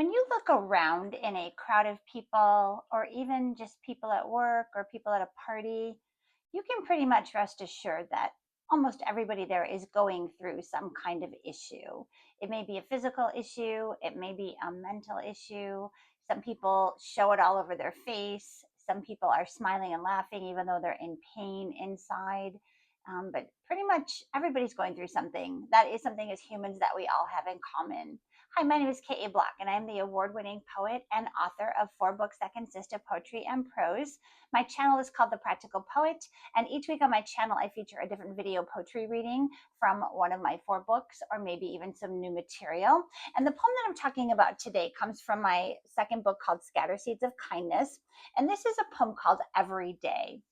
When you look around in a crowd of people, or even just people at work or people at a party, you can pretty much rest assured that almost everybody there is going through some kind of issue. It may be a physical issue, it may be a mental issue. Some people show it all over their face. Some people are smiling and laughing even though they're in pain inside. But pretty much everybody's going through something. That is something as humans that we all have in common. Hi, my name is K.A. Bloch, and I'm the award-winning poet and author of 4 books that consist of poetry and prose. My channel is called The Practical Poet, and each week on my channel, I feature a different video poetry reading from one of my 4 books, or maybe even some new material. And the poem that I'm talking about today comes from my second book called Scatter Seeds of Kindness, and this is a poem called Every Day.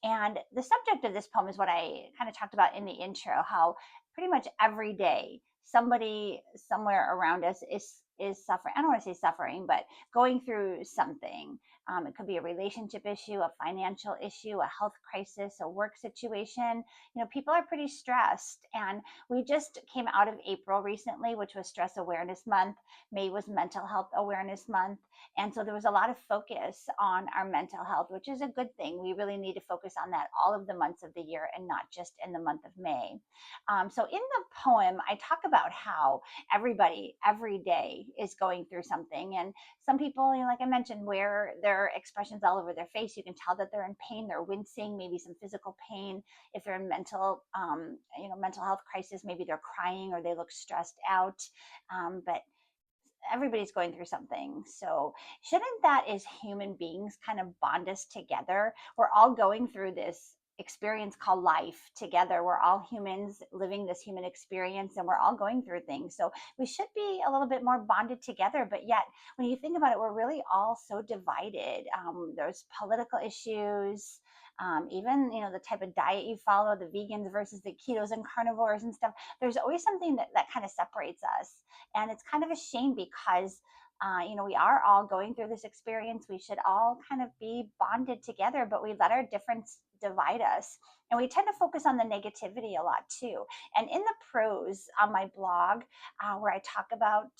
And the subject of this poem is what I kind of talked about in the intro, how pretty much every day somebody somewhere around us is suffering. I don't want to say suffering, but going through something. It could be a relationship issue, a financial issue, a health crisis, a work situation. People are pretty stressed. And we just came out of April recently, which was Stress Awareness Month. May was Mental Health Awareness Month. And so there was a lot of focus on our mental health, which is a good thing. We really need to focus on that all of the months of the year and not just in the month of May. So in the poem, I talk about how everybody every day is going through something. And some people, like I mentioned, wear their expressions all over their face. You can tell that they're in pain, they're wincing, maybe some physical pain. If they're in mental health crisis, maybe they're crying or they look stressed out. But everybody's going through something. So shouldn't that, as human beings, kind of bond us together? We're all going through this experience called life together. We're all humans living this human experience, and we're all going through things. So we should be a little bit more bonded together. But yet, when you think about it, we're really all so divided. There's political issues. Even the type of diet you follow, the vegans versus the ketos and carnivores and stuff. There's always something that kind of separates us, and it's kind of a shame because we are all going through this experience. We should all kind of be bonded together, but we let our difference divide us. And we tend to focus on the negativity a lot too. And in the prose on my blog, where I talk about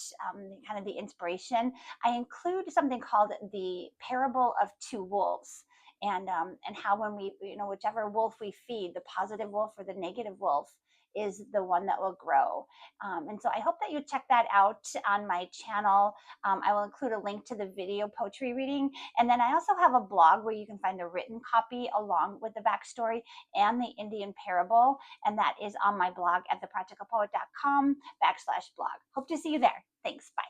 kind of the inspiration, I include something called the parable of 2 wolves. And how when we, whichever wolf we feed, the positive wolf or the negative wolf, is the one that will grow. And so I hope that you check that out on my channel. I will include a link to the video poetry reading. And then I also have a blog where you can find the written copy along with the backstory and the Indian parable. And that is on my blog at thepracticalpoet.com/blog. Hope to see you there. Thanks. Bye.